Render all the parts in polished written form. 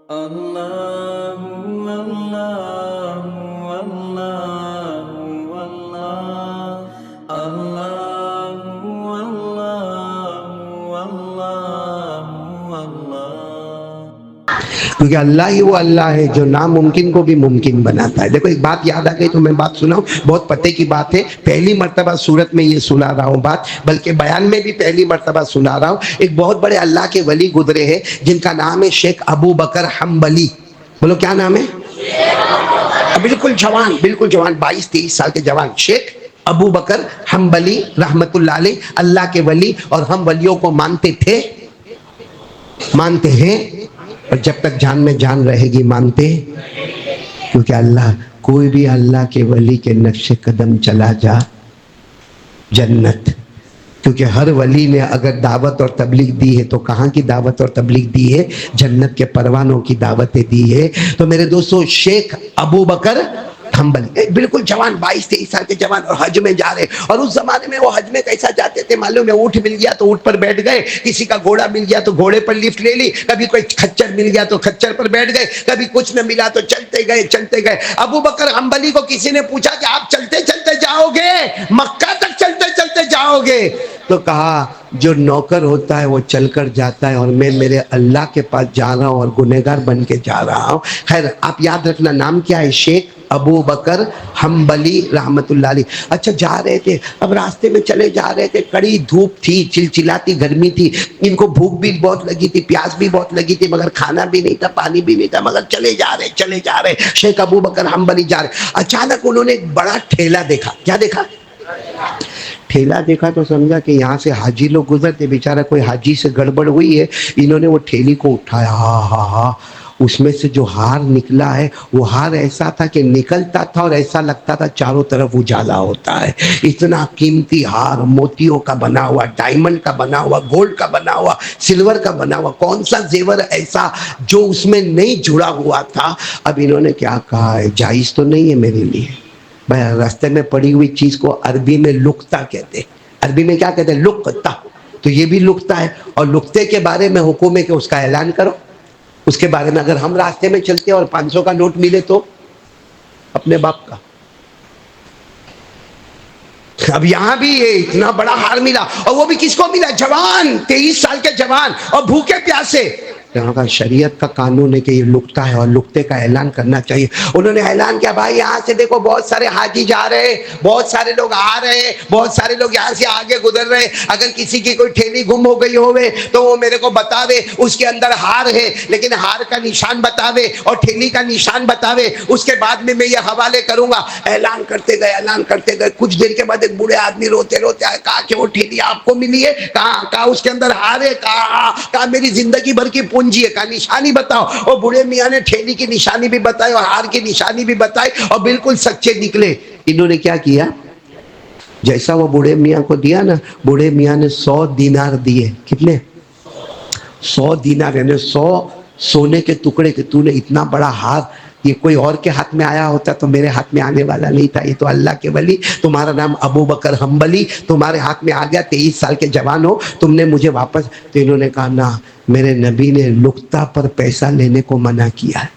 اللہ اللہ اللہ اللہ اللہ اللہ اللہ۔ کیونکہ اللہ ہی وہ اللہ ہے جو ناممکن کو بھی ممکن بناتا ہے۔ دیکھو ایک بات یاد آ گئی تو میں بات سناؤں، بہت پتے کی بات ہے، پہلی مرتبہ صورت میں یہ سنا رہا ہوں بات، بلکہ بیان میں بھی پہلی مرتبہ سنا رہا ہوں۔ ایک بہت بڑے اللہ کے ولی گزرے ہیں جن کا نام ہے شیخ ابو بکر حنبلی۔ بولو کیا نام ہے؟ بالکل جوان، بالکل جوان، 22-23 سال کے جوان، شیخ ابو بکر حنبلی رحمت اللہ علیہ، اللہ کے ولی، اور ہم ولیوں کو مانتے تھے، مانتے ہیں، اور جب تک جان میں جان رہے گی مانتے، کیونکہ اللہ، کوئی بھی اللہ کے ولی کے نقش قدم چلا جا جنت، کیونکہ ہر ولی نے اگر دعوت اور تبلیغ دی ہے تو کہاں کی دعوت اور تبلیغ دی ہے؟ جنت کے پروانوں کی دعوتیں دی ہے۔ تو میرے دوستو، شیخ ابو بکر حنبلی بالکل جوان، 22-23 سال کے جوان، اور حج میں جا رہے، اور اس زمانے میں وہ حج میں کیسا جاتے تھے معلوم ہے؟ اونٹ مل گیا تو اونٹ پر بیٹھ گئے، کسی کا گھوڑا مل گیا تو گھوڑے پر لفٹ لے لی، کبھی کوئی کھچر مل گیا تو کھچر پر بیٹھ گئے، کبھی کچھ نہ ملا تو چلتے گئے چلتے گئے۔ ابو بکر حنبلی کو کسی نے پوچھا کہ آپ چلتے چلتے جاؤ گے، مکہ تک چلتے چلتے جاؤ گے؟ تو کہا جو نوکر ہوتا ہے وہ چل کر جاتا ہے، اور میں میرے اللہ کے پاس جا رہا ہوں اور گنہگار بن کے جا رہا ہوں۔ خیر آپ یاد رکھنا نام کیا ہے؟ شیخ ابو بکر حنبلی رحمت اللہ علیہ۔ اچھا جا رہے تھے، اب راستے میں چلے جا رہے تھے، کڑی دھوپ تھی، چلچلاتی گرمی تھی، ان کو بھوک بھی بہت لگی تھی، پیاس بھی بہت لگی تھی، مگر کھانا بھی نہیں تھا، پانی بھی نہیں تھا، مگر چلے جا رہے شیخ ابو بکر حنبلی جا رہے۔ اچانک انہوں نے ایک بڑا ٹھیلا دیکھا۔ کیا دیکھا؟ ٹھیلا دیکھا تو سمجھا کہ یہاں سے حاجی لوگ گزرتے، بیچارہ کوئی حاجی سے گڑبڑ ہوئی ہے، انہوں نے وہ ٹھیلی کو اٹھایا، ہاں ہاں ہاں، اس میں سے جو ہار نکلا ہے وہ ہار ایسا تھا کہ نکلتا تھا اور ایسا لگتا تھا چاروں طرف اجالا ہوتا ہے۔ اتنا قیمتی ہار، موتیوں کا بنا ہوا، ڈائمنڈ کا بنا ہوا، گولڈ کا بنا ہوا، سلور کا بنا ہوا، کون سا زیور ایسا جو اس میں نہیں جڑا ہوا تھا؟ اب انہوں نے کیا کہا ہے، جائز تو نہیں ہے میرے لیے، بھائی راستے میں پڑی ہوئی چیز کو عربی میں لقطہ کہتے ہیں، عربی میں کیا کہتے ہیں؟ لقطہ، تو یہ بھی لقطہ ہے، اور لقطے کے بارے میں حکم ہے کہ اس کا اعلان کرو۔ اس کے بارے میں اگر ہم راستے میں چلتے اور 500 کا نوٹ ملے تو اپنے باپ کا، اب یہاں بھی یہ اتنا بڑا ہار ملا، اور وہ بھی کس کو ملا؟ جوان، 23 سال کے جوان، اور بھوکے پیاسے۔ یہاں کا شریعت کا قانون ہے کہ یہ لقطہ ہے اور لقطے کا اعلان کرنا چاہیے۔ انہوں نے اعلان کیا، بھائی یہاں سے دیکھو بہت سارے حاجی جا رہے، بہت سارے لوگ آ رہے، بہت سارے لوگ یہاں سے آگے گزر رہے، اگر کسی کی کوئی ٹھیلی گم ہو گئی ہوئے تو وہ میرے کو بتاوے، اس کے اندر ہار ہے لیکن ہار کا نشان بتاوے اور ٹھیلی کا نشان بتاوے، اس کے بعد میں یہ حوالے کروں گا۔ اعلان کرتے گئے، اعلان کرتے گئے، کچھ دیر کے بعد ایک بوڑھے آدمی روتے روتے آئے، کہا کہ وہ ٹھیلی آپ کو ملی ہے؟ کہا اس کے اندر ہار ہے؟ کہا میری زندگی بھر کی پونجی ہے۔ کہا نشانی بتاؤ۔ اور بوڑھے میاں نے ٹھیلی کی نشانی بھی بتائی اور ہار کی نشانی بھی بتائی، اور بالکل سچے نکلے۔ انہوں نے کیا کیا؟ جیسا وہ بوڑھے میاں کو دیا نا، بوڑھے میاں نے 100 دینار دیے۔ کتنے؟ 100 دینار، یعنی 100 سونے کے ٹکڑے کہ تو نے اتنا بڑا ہار، یہ کوئی اور کے ہاتھ میں آیا ہوتا تو میرے ہاتھ میں آنے والا نہیں تھا، یہ تو اللہ کے ولی، تمہارا نام ابو بکر حنبلی، تمہارے ہاتھ میں آ گیا، 23 سال کے جوان ہو، تم نے مجھے واپس۔ تو انہوں نے کہا نا، میرے نبی نے لقطہ پر پیسہ لینے کو منع کیا ہے،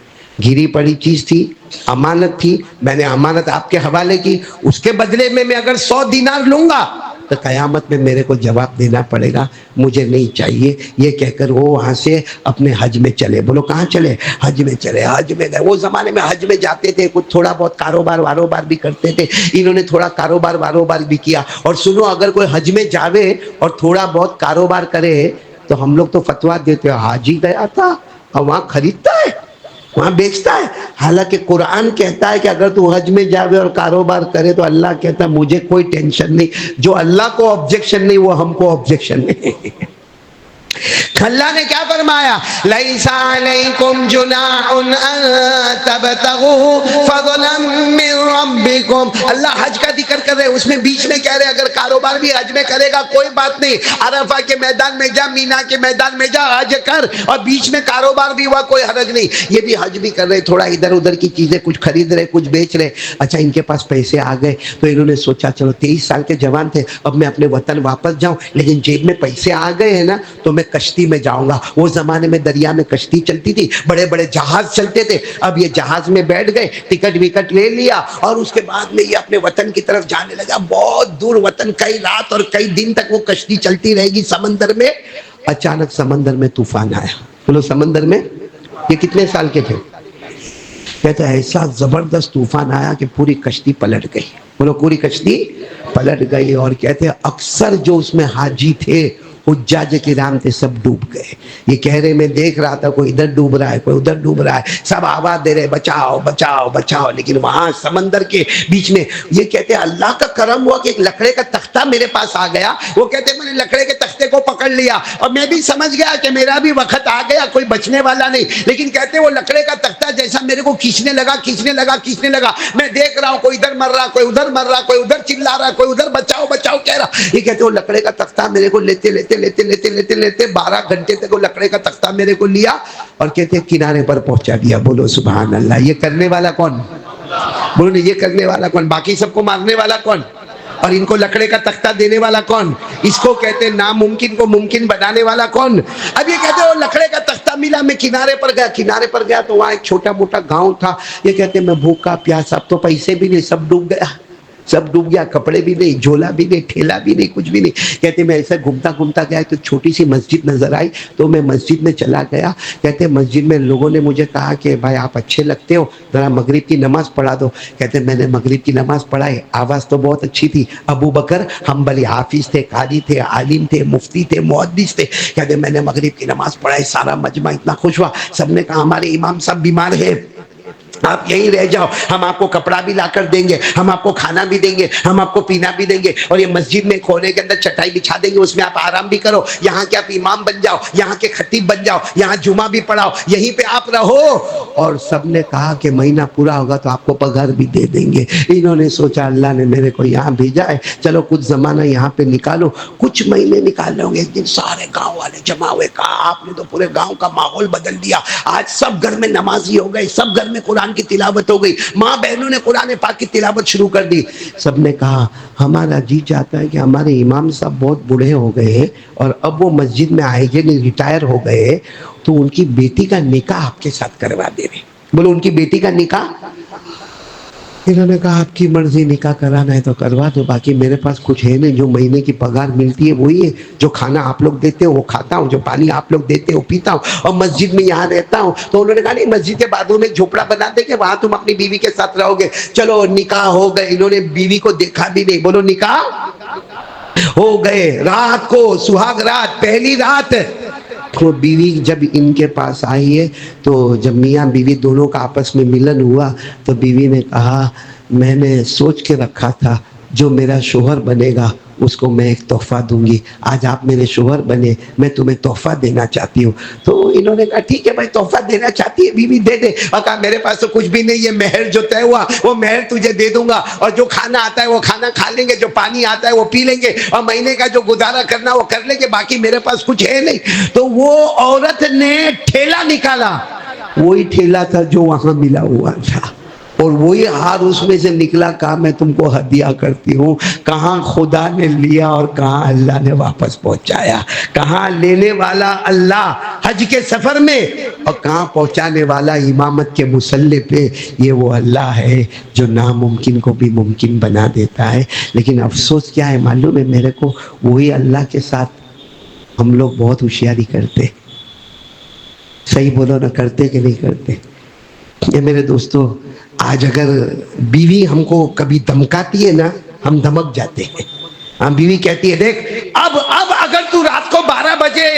گری پڑی چیز تھی، امانت تھی، میں نے امانت آپ کے حوالے کی، اس کے بدلے میں اگر 100 دینار لوں گا تو قیامت میں میرے کو جواب دینا پڑے گا، مجھے نہیں چاہیے۔ یہ کہہ کر وہ وہاں سے اپنے حج میں چلے۔ بولو کہاں چلے؟ حج میں چلے۔ حج میں گئے، وہ زمانے میں حج میں جاتے تھے، کچھ تھوڑا بہت کاروبار واروبار بھی کرتے تھے، انہوں نے تھوڑا کاروبار واروبار بھی کیا۔ اور سنو، اگر کوئی حج میں جاوے اور تھوڑا بہت کاروبار کرے تو ہم لوگ تو فتویٰ دیتے ہیں، حاجی گیا تھا اور وہاں خریدتا ہے، وہاں بیچتا ہے۔ حالانکہ قرآن کہتا ہے کہ اگر تو حج میں جاوے اور کاروبار کرے تو اللہ کہتا ہے مجھے کوئی ٹینشن نہیں، جو اللہ کو آبجیکشن نہیں وہ ہم کو آبجیکشن نہیں۔ اللہ نے کیا فرمایا؟ لَيْسَ عَلَيْكُمْ جُنَاحٌ أَن تَبْتَغُوا فَضْلًا مِّن رَبِّكُمْ۔ اللہ حج کا ذکر کر رہے، اس میں بیچ میں کہہ رہے اگر کاروبار بھی حج میں کرے گا کوئی بات نہیں، عرفہ کے میدان میں جا، مینا کے میدان میں جا، حج کر، اور بیچ میں کاروبار بھی ہوا کوئی حرج نہیں۔ یہ بھی حج بھی کر رہے، تھوڑا ادھر ادھر کی چیزیں کچھ خرید رہے، کچھ بیچ رہے۔ اچھا ان کے پاس پیسے آ گئے تو انہوں نے سوچا چلو 23 سال کے جوان تھے، اب میں اپنے وطن واپس جاؤں، لیکن جیب میں پیسے آ گئے ہیں نا تو میں کشتی میں جاؤں گا. وہ زمانے میں دریا میں کشتی چلتی تھی, بڑے بڑے جہاز چلتے تھے. اب یہ جہاز میں بیٹھ گئے, ٹکٹ وکٹ لے لیا, اور اس کے بعد میں یہ اپنے وطن کی طرف جانے لگا. بہت دور وطن, کئی رات اور کئی دن تک وہ کشتی چلتی رہے گی سمندر میں. اچانک سمندر میں طوفان آیا. بولو سمندر میں, یہ کتنے سال کے تھے؟ کہتے ایسا زبردست طوفان آیا کہ پوری کشتی پلٹ گئی. بولو پوری کشتی پلٹ گئی. اور کہتے ہیں اکثر جو اس میں حاجی تھے, حجاج کرام تھے, سب ڈوب گئے. یہ کہہ رہے میں دیکھ رہا تھا کوئی ادھر ڈوب رہا ہے, کوئی ادھر ڈوب رہا ہے, سب آواز دے رہے بچاؤ بچاؤ بچاؤ. لیکن وہاں سمندر کے بیچ میں یہ کہتے ہیں اللہ کا کرم ہوا کہ ایک لکڑے کا تختہ میرے پاس آ گیا. وہ کہتے ہیں میں نے لکڑے کے تختے کو پکڑ لیا اور میں بھی سمجھ گیا کہ میرا بھی وقت آ گیا, کوئی بچنے والا نہیں. لیکن کہتے ہیں وہ لکڑے کا تختہ جیسا میرے کو کھینچنے لگا کھینچنے لگا کھینچنے لگا, میں دیکھ رہا ہوں کوئی ادھر مر رہا, کوئی ادھر مر رہا, کوئی ادھر چلا رہا, کوئی ادھر بچاؤ بچاؤ کہہ رہا. یہ کہتے ہیں وہ لکڑے کا تختہ میرے کو لیتے لیتے لیتے لیتے لیتے لیتے 12 گھنٹے تک وہ لکڑے کا تختہ میرے کو لیا اور کہتے ہیں کنارے پر پہنچا دیا. بولو سبحان اللہ. یہ کرنے والا کون؟ بولو یہ کرنے والا کون؟ باقی سب کو مارنے والا کون؟ اور ان کو لکڑے کا تختہ دینے والا کون؟ اس کو کہتے ہیں ناممکن کو ممکن بنانے والا کون؟ اب یہ کہتے ہیں وہ لکڑے کا تختہ ملا, میں کنارے پر گیا. کنارے پر گیا تو وہاں ایک چھوٹا موٹا گاؤں تھا. یہ کہتے ہیں میں بھوکا پیاسا, اب تو پیسے بھی نہیں, سب ڈوب گیا, سب ڈوب گیا, کپڑے بھی نہیں, جھولا بھی نہیں, ٹھیلا بھی نہیں, کچھ بھی نہیں. کہتے میں ایسا گھومتا گھومتا گیا تو چھوٹی سی مسجد نظر آئی, تو میں مسجد میں چلا گیا. کہتے مسجد میں لوگوں نے مجھے کہا کہ بھائی آپ اچھے لگتے ہو, ذرا مغرب کی نماز پڑھا دو. کہتے میں نے مغرب کی نماز پڑھائی, آواز تو بہت اچھی تھی. ابو بکر حنبلی حافظ تھے, قاری تھے, عالم تھے, مفتی تھے, محدث تھے. کہتے میں نے مغرب کی نماز پڑھائی, سارا مجمع اتنا خوش ہوا. سب نے کہا ہمارے امام صاحب بیمار ہیں, آپ یہیں رہ جاؤ, ہم آپ کو کپڑا بھی لا کر دیں گے, ہم آپ کو کھانا بھی دیں گے, ہم آپ کو پینا بھی دیں گے, اور یہ مسجد میں کونے کے اندر چٹائی بچھا دیں گے, اس میں آپ آرام بھی کرو, یہاں کے آپ امام بن جاؤ, یہاں کے خطیب بن جاؤ, یہاں جمعہ بھی پڑھاؤ, یہیں پہ آپ رہو. اور سب نے کہا کہ مہینہ پورا ہوگا تو آپ کو پگار بھی دے دیں گے. انہوں نے سوچا اللہ نے میرے کو یہاں بھیجا ہے, چلو کچھ زمانہ یہاں پہ نکالو. کچھ مہینے نکالے ہوں گے. ایک دن سارے گاؤں والے جمع ہوئے, کہا آپ نے تو پورے گاؤں کا ماحول بدل دیا, آج سب گھر میں نمازی ہو گئے, سب گھر میں قرآن کی تلاوت ہو گئی, ماں بہنوں نے قرآن پاک کی تلاوت شروع کر دی. سب نے کہا ہمارا جی چاہتا ہے کہ ہمارے امام صاحب بہت بوڑھے ہو گئے ہیں اور اب وہ مسجد میں آئے گے نہیں, ریٹائر ہو گئے, تو ان کی بیٹی کا نکاح آپ کے ساتھ کروا دے رہے. بولو ان کی بیٹی کا نکاح. انہوں نے کہا آپ کی مرضی, نکاح کرانا ہے تو کروا دو, باقی میرے پاس کچھ ہے نہیں, جو مہینے کی پگار ملتی ہے وہی ہے, جو کھانا آپ لوگ دیتے ہو وہ کھاتا ہوں, جو پانی آپ لوگ دیتے ہو پیتا ہوں, اور مسجد میں یہاں رہتا ہوں. تو انہوں نے کہا نہیں, مسجد کے بازو میں جھوپڑا بنا دیں گے, وہاں تم اپنی بیوی کے ساتھ رہو گے. چلو نکاح ہو گئے. انہوں نے بیوی کو دیکھا بھی نہیں. بولو نکاح ہو گئے. رات کو سہاگ رات, پہلی رات, وہ بیوی جب ان کے پاس آئی ہے تو جب میاں بیوی دونوں کا آپس میں ملن ہوا تو بیوی نے کہا میں نے سوچ کے رکھا تھا جو میرا شوہر بنے گا اس کو میں ایک تحفہ دوں گی, آج آپ میرے شوہر بنے, میں تمہیں تحفہ دینا چاہتی ہوں. تو انہوں نے کہا ٹھیک ہے بھائی, تحفہ دینا چاہتی ہے بیوی دے دے. اور کہا میرے پاس تو کچھ بھی نہیں ہے, مہر جو طے ہوا وہ مہر تجھے دے دوں گا, اور جو کھانا آتا ہے وہ کھانا کھا لیں گے, جو پانی آتا ہے وہ پی لیں گے, اور مہینے کا جو گزارا کرنا وہ کر لیں گے, باقی میرے پاس کچھ ہے نہیں. تو وہ عورت نے ٹھیلا نکالا, وہی ٹھیلا تھا جو وہاں ملا ہوا تھا, اور وہی ہار اس میں سے نکلا. کہا میں تم کو ہدیہ کرتی ہوں. کہاں خدا نے لیا اور کہاں اللہ نے واپس پہنچایا, کہاں لینے والا اللہ حج کے سفر میں, اور کہاں پہنچانے والا امامت کے مصلی پہ. یہ وہ اللہ ہے جو ناممکن کو بھی ممکن بنا دیتا ہے. لیکن افسوس کیا ہے معلوم ہے میرے کو, وہی اللہ کے ساتھ ہم لوگ بہت ہوشیاری کرتے. صحیح بولو نا, کرتے کہ نہیں کرتے؟ یہ میرے دوستو, آج اگر بیوی ہم کو کبھی دھمکاتی ہے نا, ہم دھمک جاتے ہیں. ہم بیوی کہتی ہے دیکھ اب اگر تو رات کو 12 بجے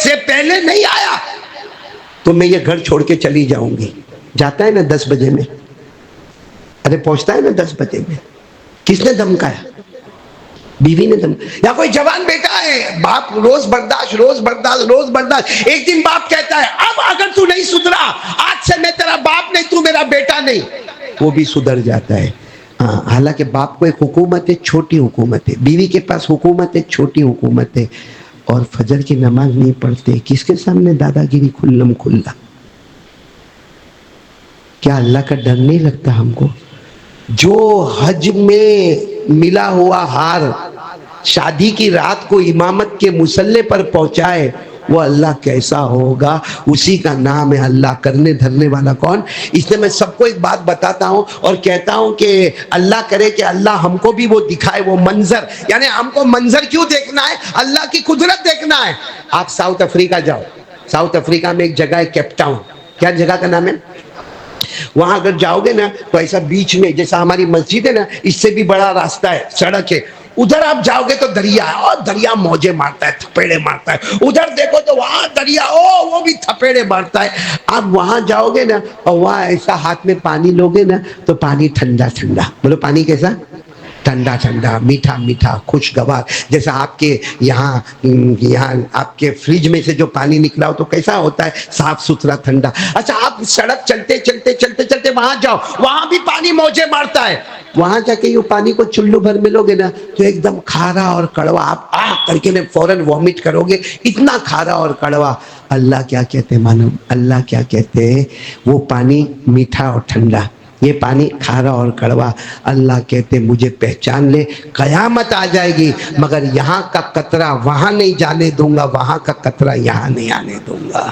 سے پہلے نہیں آیا تو میں یہ گھر چھوڑ کے چلی جاؤں گی. جاتا ہے نا 10 بجے میں, ارے پہنچتا ہے نا 10 بجے میں. کس نے دھمکایا؟ بیوی نے یا کوئی جوان بیٹا ہے, باپ روز برداشت روز برداشت روز برداشت. ایک دن باپ کہتا ہے اب اگر تو نہیں سدھرا, آج سے میں تیرا باپ نہیں, تو میرا بیٹا نہیں. وہ بھی سدھر جاتا ہے. ہاں, حالانکہ باپ کو ایک حکومت ہے, چھوٹی حکومت ہے, بیوی کے پاس حکومت ہے, چھوٹی حکومت ہے, اور فجر کی نماز نہیں پڑھتے. کس کے سامنے دادا گیری کھلم کھلا؟ کیا اللہ کا ڈر نہیں لگتا ہم کو؟ جو حج میں ملا ہوا ہار شادی کی رات کو امامت کے مصلے پر پہنچائے، وہ اللہ کیسا ہوگا؟ اسی کا نام ہے اللہ کرنے دھرنے والا کون؟ اس لیے میں سب کو ایک بات بتاتا ہوں اور کہتا ہوں کہ اللہ کرے کہ اللہ ہم کو بھی وہ دکھائے، وہ منظر، یعنی ہم کو منظر کیوں دیکھنا ہے؟ اللہ کی قدرت دیکھنا ہے۔ آپ ساؤتھ افریقہ جاؤ، ساؤتھ افریقہ میں ایک جگہ ہے کیپ ٹاؤن، کیا جگہ کا نام ہے؟ وہاں اگر جاؤ گے نا تو ایسا بیچ میں جیسا ہماری مسجد ہے نا، اس سے بھی بڑا راستہ ہے، سڑک ہے، ادھر آپ جاؤ گے تو دریا ہے، اور دریا موجے مارتا ہے، تھپیڑے مارتا ہے، ادھر دیکھو تو وہاں دریا، وہ بھی تھپیڑے مارتا ہے۔ آپ وہاں جاؤ گے نا اور وہاں ایسا ہاتھ میں پانی لوگے نا تو پانی ٹھنڈا ٹھنڈا، بولو پانی کیسا؟ ٹھنڈا ٹھنڈا، میٹھا میٹھا، خوشگوار، جیسا آپ کے یہاں آپ کے فریج میں سے جو پانی نکلا ہو تو کیسا ہوتا ہے؟ صاف ستھرا ٹھنڈا۔ اچھا آپ سڑک چلتے چلتے چلتے چلتے وہاں جاؤ، وہاں بھی پانی موجے مارتا ہے، وہاں جا کے یہ پانی کو چلو بھر میں لوگے نا تو ایک دم کھارا اور کڑوا، آپ کر کے فوراً وامٹ کرو گے، اتنا کھارا اور کڑوا۔ اللہ کیا کہتے ہیں معلوم؟ اللہ کیا کہتے ہیں؟ وہ پانی میٹھا اور ٹھنڈا، یہ پانی کھارا اور کڑوا، اللہ کہتے مجھے پہچان لے، قیامت آ جائے گی مگر یہاں کا قطرہ وہاں نہیں جانے دوں گا، وہاں کا قطرہ یہاں نہیں آنے دوں گا۔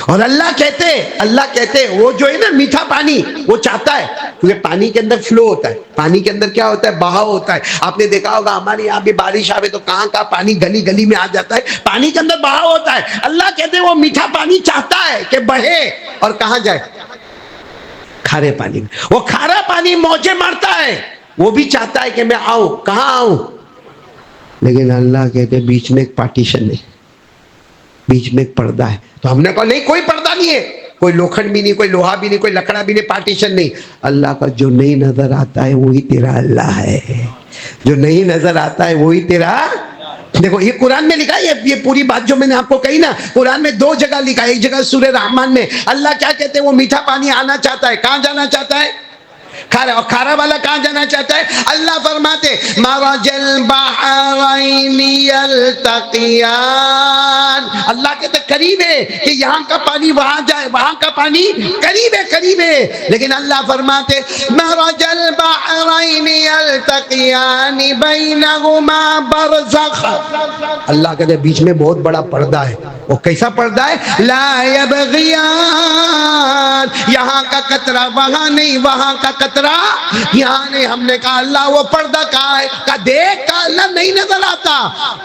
اور اللہ کہتے وہ جو ہے نا میٹھا پانی، وہ چاہتا ہے، کیونکہ پانی کے اندر فلو ہوتا ہے، پانی کے اندر کیا ہوتا ہے؟ بہاؤ ہوتا ہے۔ آپ نے دیکھا ہوگا ہمارے یہاں بھی بارش آوے تو کہاں کا پانی گلی گلی میں آ جاتا ہے، پانی کے اندر بہاؤ ہوتا ہے۔ اللہ کہتے ہیں وہ میٹھا پانی چاہتا ہے کہ بہے اور کہاں جائے؟ کھارے پانی میں۔ وہ کھارا پانی موجے مارتا ہے، وہ بھی چاہتا ہے کہ میں آؤں، کہاں آؤں؟ لیکن اللہ کہتے ہیں بیچ میں ایک پارٹیشن ہے، بیچ میں ایک پردہ ہے۔ تو ہم نے کہا نہیں کوئی پردہ نہیں ہے، کوئی لوکھن بھی نہیں، کوئی لوہا بھی نہیں، کوئی لکڑا بھی نہیں، پارٹیشن نہیں۔ اللہ کا جو نہیں نظر آتا ہے وہی تیرا اللہ ہے، جو نہیں نظر آتا ہے وہی تیرا۔ دیکھو یہ قرآن میں لکھا ہے، یہ پوری بات جو میں نے آپ کو کہی نا، قرآن میں 2 جگہ لکھا ہے، ایک جگہ سورہ رحمان میں اللہ کیا کہتے ہیں؟ وہ میٹھا پانی آنا چاہتا ہے، کہاں جانا چاہتا ہے؟ کھارا، اور کھارا والا کہاں جانا چاہتا ہے؟ اللہ فرماتے مرج البحرین یلتقیان، اللہ کہتے قریب ہے کہ یہاں کا پانی وہاں جائے، وہاں کا پانی قریب ہے، قریب ہے، لیکن اللہ فرماتے مرج البحرین یلتقیان بینہما برزخ، اللہ کہتے بیچ میں بہت بڑا پردہ ہے۔ وہ کیسا پردہ ہے؟ لا یبغیان، یہاں کا قطرہ وہاں نہیں، وہاں کا قطرہ یہاں نہیں۔ ہم نے کہا اللہ وہ پردہ کہاں ہے؟ کہا دیکھ، کہا اللہ نہیں نظر آتا،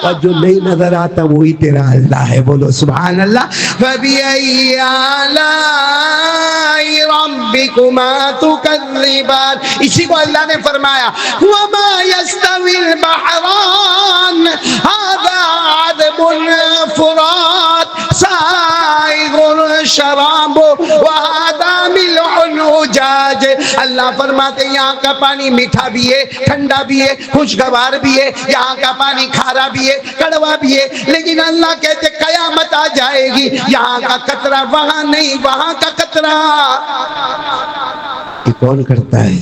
اور جو نہیں نظر آتا وہی تیرا اللہ ہے، بولو سبحان اللہ۔ فَبِأَيِّ آلَاءِ رَبِّكُمَا تُكَذِّبَانِ، اسی کو اللہ نے فرمایا وَمَا يَسْتَوِي الْبَحْرَانِ هَذَا عَذْبٌ فُرَاتٌ سَائِغٌ شَرَابُهُ وَهَذَا مِلْحٌ أُجَاجٌ، اللہ فرماتے یہاں کا پانی میٹھا بھی ہے، ٹھنڈا بھی ہے، خوشگوار بھی ہے، یہاں کا پانی کھارا بھی ہے، کڑوا بھی ہے، لیکن اللہ کہتے قیامت آ جائے گی یہاں کا قطرہ وہاں نہیں، وہاں کا قطرہ۔ یہ کون کرتا ہے؟